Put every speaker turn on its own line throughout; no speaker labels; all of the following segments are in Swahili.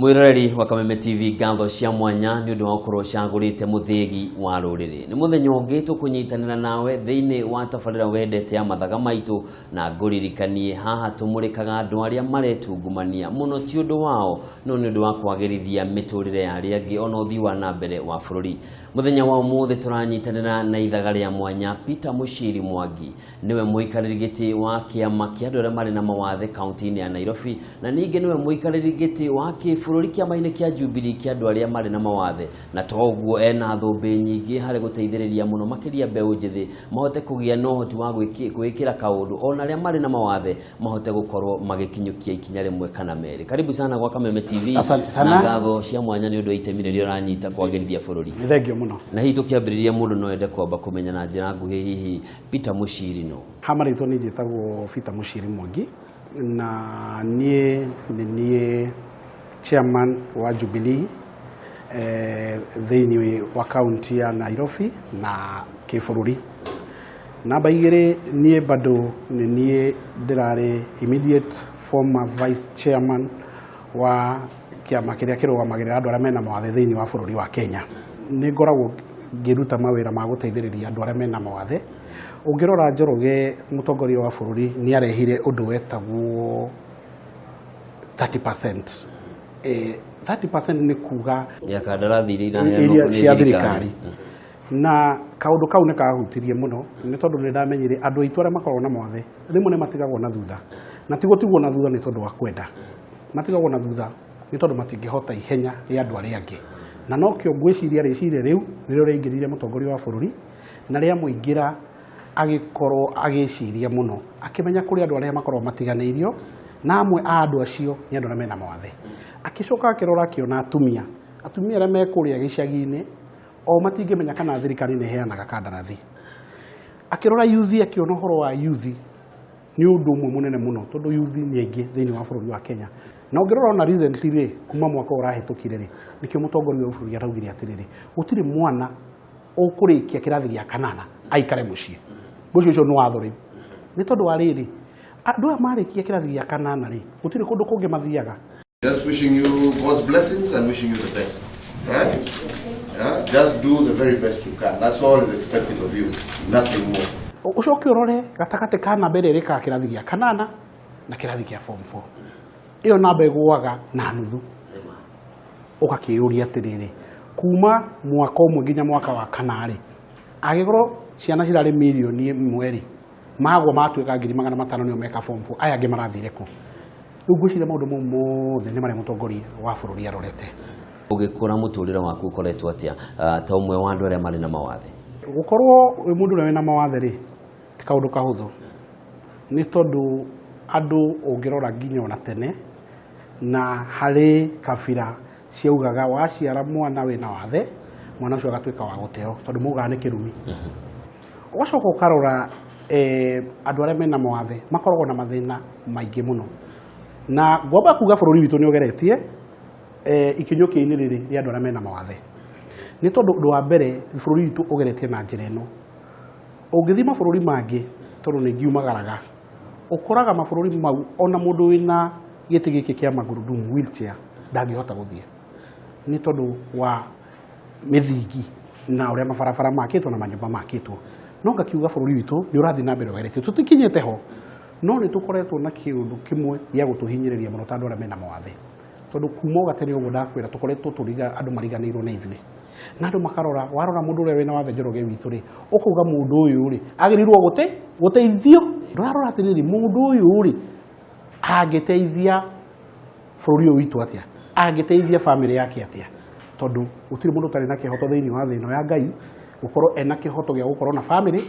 Mwiroreri wa Kameme TV ngatho cia mwanya ni undu wa ukorwo cagurite muthigi wa ruriri ni muthenya ungi tukunyitanira nawe thiini wa tabarira wendete ya Mathaga Maitu na nguririkanie haha tumurikaga andu aria maretungumania muno ti undu wao no ni undu wa kwagirithia miturire ya aria angi ona uthii wa na mbere wa bururi. Muthenya wa umuthi turanyitanira na ithaga ria mwanya Muchiri Mwangi niwe muikariri giti wa kiama kia andu aria mari na mawathe kaunti ya Nairobi na ningi niwe muikariri giti wa bururi kiama-ini kia Jubilee kia andu aria mari na mawathe na toguo ena thumbi nyingi hari guteithiriria muno makiria mbeu njithi mahote kugia no hoti wa gwikira kaundu ona aria mari na mawathe mahote gukorwo magikinyukia ikinya rimwe kana meri. Karibu sana kwa Kameme TV na ngatho cia mwanya ni undu itemi riria uranyita kwagirithia bururi.
Thengio muno.
Na hitu kiambiriria mundu no ende kwamba kumenya na njira nguhi hihi Muchiri no.
Hamaritwo ni njitagwo Muchiri Mwangi na nie chairman wa Jubilee thiini wa kaunti ya Nairobi na kibururi. Namba igiri nie bado nie ndirari immediate former vice chairman wa kiama kiria kirugamagira andu aria mena mawathe thiini wa bururi wa Kenya. Ni ngoragwo ngiruta mawira ma guteithiriria andu aria mena mawathe. Ungirora Njoroge mutongoria wa bururi ni arehire undu wetagwo 30%. 30% ni kuga
ya kandarathi
iria cia thirikari na kaundu kau ne kahutirie muno ni tondu ni ndamenyire andu aitu aria makorwo na mawathe rimwe ne matigagwo na thutha na tigotigwo na thutha ni tondu wa kwenda matigagwo na thutha ni tondu matingihota ihenya ya andu aria angi na no kio ngwiciria riciria riu ririo reingirire mutongoria wa bururi na ria muingira agikorwo agiciria muno akimenya kuri andu aria makorwo matiganeirio na amwe a andu acio ni andu aria mena mawathe akicoka akirora akiona atumia aria mekuria gicagi-ini o matingimenya kana thirikari ni heanaga kandarathi akirora yuthi akiona horo wa yuthi ni undu umwe munene muno tondu yuthi ni aingi thiini wa bururi wa Kenya na ungirora ona recently ri kuma mwaka urahitukire ri nikio mutongoria wa bururi araugire atiriri gutiri mwana ukurikia kirathi gia kanana aikare mucii mucii ucio ni watho ri ni tondu wa riri andu amarikia kirathi gia kanana ri gutiri kundu kungi mathiaga.
Just wishing you God's blessings and wishing you the best. Right? Yeah? Just do the very best you can. That's all is expected of you. Nothing more.
Ucoke urore gatagati ka namba iri rika kirathi gia kanana na kirathi gia form 4. Iyo namba igwaga na nuthu. Ugakiuria atiriri kuma mwaka umwe nginya mwaka wa kanari agigoro ciana cirari milioni mweri magwa matuika 500,000 nio meka form 4 aya angi marathire ku ugwicire maundu mothe ni mari mutongoria wa bururi arorete
ugikura muturire waku ukoretwo atia ta umwe wa andu aria mari na mawathe
gukorwo wi mundu uria wina mawathe ri ti kaundu kahuthu ni tondu andu ungirora nginya ona tene na hari kabira ciaugaga waciara mwana wina wathe mwana ucio agatuika wa guteo tondu mugaga ni kirumi ugacoka ukarora andu aria mena mawathe makoragwo na mathina maingi muno na ngomba kuga bururi witu ni ugeretie ikinyuki-ini riri ria andu aria mena mawathe ni tondu undu wa mbere bururi witu ugeretie na njira ino ungithima bururi mangi tondu ni ngiumagaraga ukoraga mabururi mau ona mundu wina giti giki kia magurudumu wheelchair ndangihota guthie ni tondu wa mithingi na uria mabarabara makitwo na manyumba makitwo no ngakiuga bururi witu ni urathi na mbere ugeretie tutikinyete ho no ni tukoretwo na kiundu kimwe ya gutuhinyiriria muno tandu aria mena mawathe tondu kuma gatene uguo ndakwira tukoretwo turiga andu mariganirwo na ithui na andu makarora warora mundu uria wina wathe Njoroge witu ri ukuga mundu uyu ri agirirwo guteithio ndurarora atiriri mundu uyu ri agiteithia bururi witu atia agiteithia family yake atia tondu utiri mundu tari na kihoto thiini wa thino ya Ngai gukorwo ena kihoto gia gukorwo na family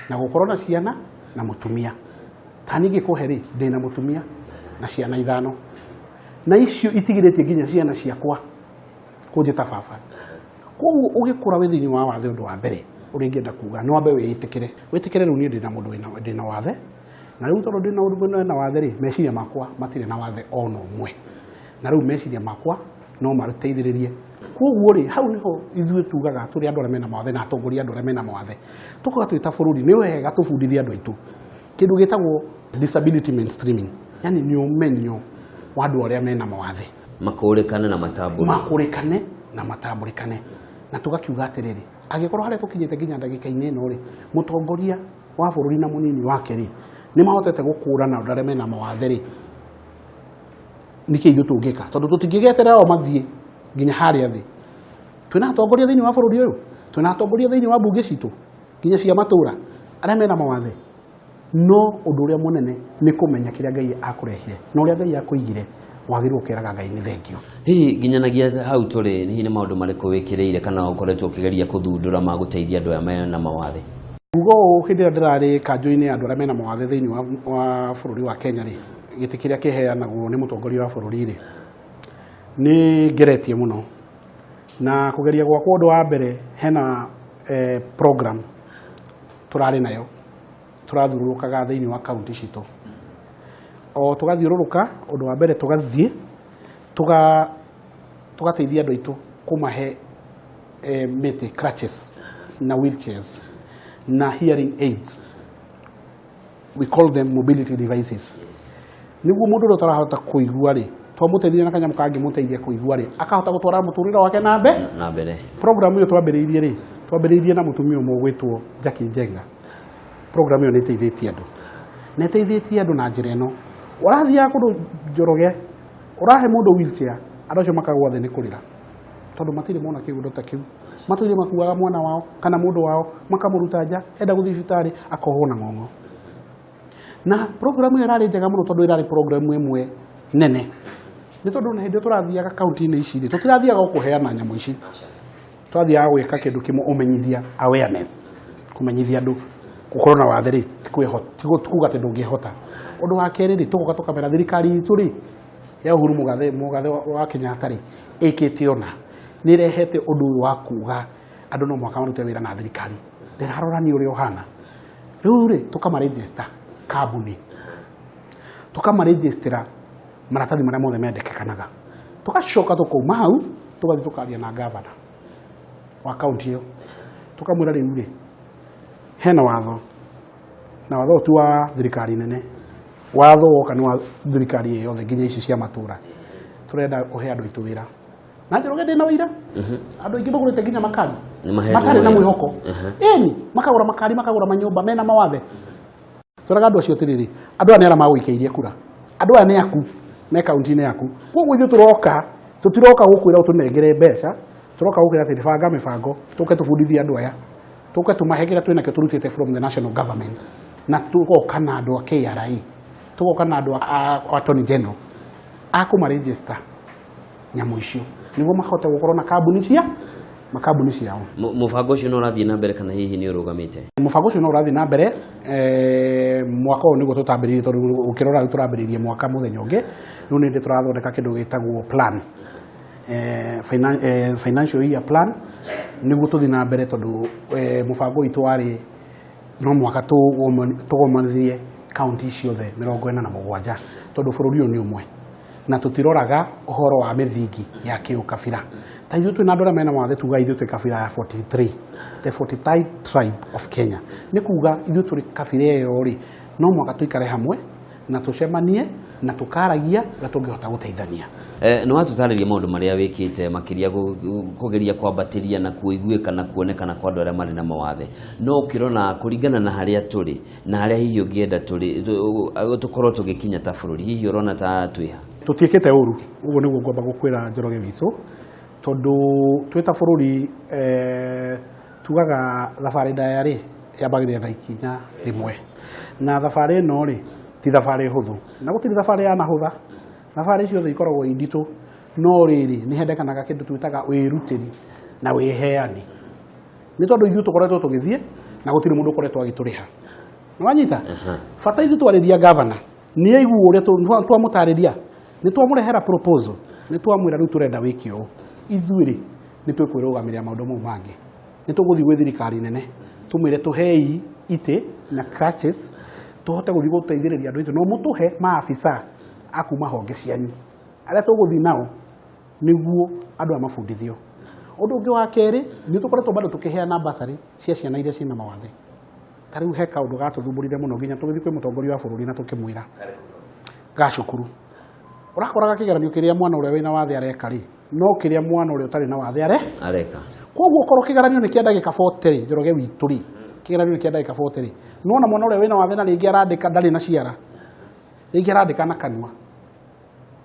na gukorwo na ciana na mutumia tani gikuhe ri ndina mutumia na ciana 5 na icio itigiritie nginya ciana ciakwa kunjita baba koguo ugikura wi thiini wa wathe undu wa mbere uri ngienda kuga no ambe witikire riu ni ndina mundu ndina wathe na rĩu tondũ ndĩ na ũndũ na wathe rĩ meciria makwa matirĩ na wathe ono ũmwe na rĩu meciria makwa no marũteithĩrĩrie koguo rĩ hau niho ithuĩ tugaga tũrĩ andũ arĩa mena mawathe na atongoria andũ arĩa mena mawathe tũkoga twĩta bũrũri nĩ wega tũbundithie andũ aitũ kĩndũ gĩtagwo disability mainstreaming yani nĩ ũmenyo wa andũ arĩa mena mawathe
makũrĩkane na matambũrĩkane na tugakiuga atĩrĩrĩ angĩkorwo harĩa tũkinyĩte nginya ndagĩka-inĩ ĩno rĩ mũtongoria wa bũrũri na mũnini wake rĩ nĩ mahotete gũkũrana andũ arĩa mena mawathe rĩ nĩkĩ ithuĩ tũngĩka tondũ tũtingĩgeterera o mathiĩ nginya harĩa thĩ twĩna atongoria thĩinĩ wa bũrũri ũyũ twĩna atongoria thĩinĩ wa mbunge citũ nginya cia matũũra arĩa mena mawathe no ũndũ ũrĩa mũnene nĩ kũmenya kĩrĩa Ngai akũrehire na ũrĩa Ngai akũigire wagĩrĩirwo kũĩraga Ngai nĩ thengio. Hihi nginyanagia hau tũrĩ hihi nĩ maũndũ marĩkũ wĩkĩrĩire kana ũkoretwo ũkĩgeria kũthundũra ma gũteithia andũ aya mena mawathe?
Ugo ũũ hĩndĩ ĩrĩa ndĩrarĩ kanjũ-inĩ andũ arĩa mena mawathe thĩinĩ wa bũrũri wa Kenya rĩ gĩtĩ kĩrĩa kĩheanagwo nĩ mũtongoria wa bũrũri rĩ nĩ ngeretie mũno na kũgeria gwakwa ũndũ wa mbere hena program tũrarĩ nayo tũrathiũrũrũkaga thĩinĩ wa kaunti citũ o tũgathiũrũrũka ũndũ wa mbere tũgathiĩ tũgateithia andũ aitũ kũmahe mĩtĩ crutches na wheelchairs na hearing aids we call them mobility devices nĩguo mũndũ ũrĩa ũtarahota kũigua rĩ twamũteithia na kanyamũ kangĩ mũteithia kũigua rĩ akahota gũtwara mũtũrĩre wake na mbere. Program ĩyo twambĩrĩirie na mũtumia ũmwe ũgwĩtwo Jackie Njenga. Program ĩyo nĩ ĩteithĩtie andũ na njĩra ĩno ũrathiaga kũndũ Njoroge ũrahe mũndũ wheelchair andũ acio makagwa thĩ nĩ kũrĩra tondũ matirĩ mona kĩũndũ ta kĩu matirĩ makuaga mwana wao kana mũndũ wao makamũruta nja enda gũthiĩ thibitarĩ akohwo na ng'ong'o na program ĩyo ĩrarĩ njega mũno tondũ ĩrarĩ program ĩmwe nene nĩ tondũ na hĩndĩ tũrathiaga kaunti-inĩ ici rĩ tũtirathiaga gũkũheana nyamũ ici twathiaga gwĩka kĩndũ kĩmwe ũmenyithia awareness kũmenyithia andũ gũkorwo na wathe rĩ tikuga atĩ ndũngĩhota ũndũ wa kerĩ rĩ tũgoka tũkamera thirikari itũ rĩ ya Uhuru Mũgathe wa Kenyatta rĩ ĩkĩte ona nĩ ĩrehete ũndũ ũyũ wa kuga andũ no mwaka marute wĩra na thirikari ndĩrarorania ũrĩa ũhana rĩu rĩ tũkamarejista kambuni tũkamarejistĩra maratathi marĩa mothe mendekekanaga tũgacoka tũkauma hau tũgathiĩ tũkaria na gavana wa kaunti ĩyo tũkamwĩra rĩu rĩ hena watho na watho ti wa thirikari nene watho woka nĩ wa thirikari yothe nginya ici cia matũũra tũrenda kũhe andũ aitũ wĩra na Njoroge ndĩna wĩra andũ aingĩ magũrĩte nginya makari matarĩ na mwĩhoko ĩni makagũra makari makagũra manyũmba mena mawathe tũraga andũ acio atĩrĩrĩ andũ aya nĩ arĩa magũikĩirie kura andũ aya nĩ aku me kaunti-inĩ yaku koguo ithuĩ tũtiroka gũkwĩra ũtũnengere mbeca tũroka gũkwĩra atĩ banga mĩbango tũke tũbundithie andũ aya tũke tũmahe kĩrĩa twĩnakĩo tũrutĩte from the national government na tũgoka na andũ a KRA tũgoka na andũ a Attorney General akũmarejista nyamũ icio nĩguo mahote gũkorwo na makambuni ciao.
Mũbango ũcio no ũrathiĩ na mbere kana hihi nĩ ũrũgamĩte? Mũbango
ũcio no ũrathiĩ na mbere mwaka ũyũ nĩguo tũtambĩrĩirie tondũ ũkĩrora rĩu tũrambĩrĩirie mwaka mũthenya ũngĩ rĩu nĩ tũrathondeka kĩndũ gĩtagwo plan financial year plan nĩguo tũthiĩ na mbere tondũ mũbango witũ warĩ no mwaka tũgomanithie kaunti ciothe 47 tondũ bũrũri ũyũ nĩ ũmwe na tũtiroraga ũhoro wa mĩthingi ya kĩũkabira ta ithuĩ twĩna andũ arĩa mena mawathe tuga ithuĩ twĩ kabira ya 43 the 43rd tribe of Kenya nĩ kuga ithuĩ tũrĩ kabira ĩyo rĩ no mwaka tũikare hamwe na tũcemanie na tũkaragia na tũngĩhota gũteithania.
Nĩ watũtarĩria maũndũ marĩa wĩkĩte makĩria kũgeria kwambatĩria na kũiguĩka na kuonekana kwa andũ arĩa marĩ na mawathe no ũkĩrona kũringana na harĩa tũrĩ na harĩa hihi ũngĩenda tũkorwo tũgĩkinya ta bũrũri hihi ũrona ta twĩha?
Tũtiĩkĩte ũru ũguo nĩguo ngwamba gũkwĩra Njoroge witũ tondũ twĩ ta bũrũri tugaga thabarĩ ndaya rĩ yambagĩrĩria na ikinya rĩmwe na thabarĩ ĩno rĩ ti thabarĩ hũthũ na gũtirĩ thabarĩ yanahũtha thabarĩ ciothe ikoragwo inditũ no rĩrĩ nĩ hendekanaga kĩndũ twĩtaga wĩrutĩri na wĩheani nĩ tondũ ithuĩ tũkoretwo tũgĩthiĩ na gũtirĩ mũndũ ũkoretwo agĩtũrĩha nĩ wanyita bata ithuĩ twarĩria gavana nĩ aigua ũrĩa twamũtarĩria nĩ twamũrehera proposal nĩ twamwĩra rĩu tũrenda wĩke ũũ ithuĩ rĩ nĩ twĩkwĩrũgamĩrĩra maũndũ mau mangĩ nĩ tũgũthiĩ gwĩ thirikari nene tũmwĩre tũhei itĩ na crutches tuhote guthii guteithiriria andu itu no mutuhe maafisa akuma honge cianyu aria tuguthii nao niguo andu amafundithio. Undu ungi wa keri ni tukoretwo bado tukiheana basari cia ciana iria cina mawathe. Tariu he kaundu gatuthumbũrire muno nginya tugithii kwi mutongoria wa bururi na tukimwira gacukuru urakoraga kigeranio kiria mwana uria wina wathe areka ri no kiria mwana uria utari na wathe areka. Koguo korwo kigeranio ni kia ndagika 40 Njoroge witu ri kigeranio ni kia ndagika 40 ri nona mwana uria wina wathe na ringi arandika ndari na ciara ringi arandika na kanua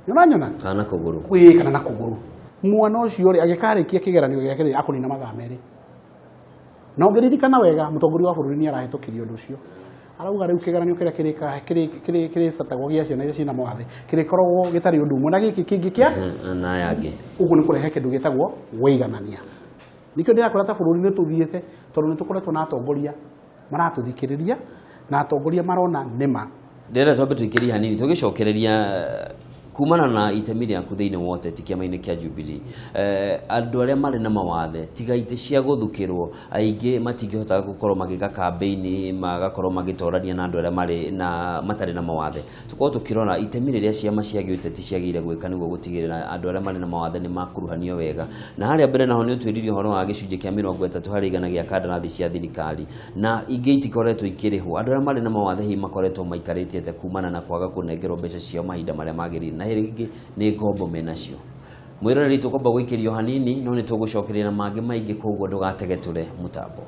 nyona
kana kuguru
kana na kuguru mwana ucio ri agikarikia kigeranio giake ri akunina mathaa meri na ungiririkana wega mutongoria wa bururi ni arahitukirio undu ucio arauga riu kigeranio kiria kiri satagwo gia ciana iria cina mawathe kirikoragwo gitari undu umwe na giki kingi kia
na yangi
uguo ni kurehe kindu gitagwo weiganania. Nikio ndirakora ta bururi ni tuthiete tondu ni tukoretwo na atongoria maratuthikiriria na atongoria marona nima
ndera twambe tuikiria hanini tugicokereria kumana na itemi rĩaku thĩinĩ wa ũteti kĩama-inĩ kĩa Jubilee. Andũ arĩa marĩ na mawathe tiga itĩ cia gũthukĩrwo aingĩ matingĩhota gũkorwo magĩka kambeini magakorwo magĩtorania na andũ arĩa marĩ na matarĩ na mawathe. Tukorwo tukirona itemi rĩrĩa ciama cia gĩũteti ciagĩrĩire gwĩka nĩguo gũtigĩrĩra andũ arĩa marĩ na mawathe nĩ makuruhanio wega. Na harĩa mbere naho nĩ ũtwĩririe ũhoro wa gĩcunjĩ kĩa 30 harĩ igana gĩa kandarathi cia thirikari na ingĩ itikoretwo ikĩrĩhwo. Andũ arĩa marĩ na mawathe hihi makoretwo maikarĩte kumana na kwaga kũnengerwo mbeca ciao mahinda marĩa magĩrĩire na rĩngĩ nĩ ngombo menacio. Mwĩroreri tũkomba gũikĩrio hanini no nĩ tũgũcokeria na mangĩ maingĩ, koguo ndũgatege tũre mũtambo.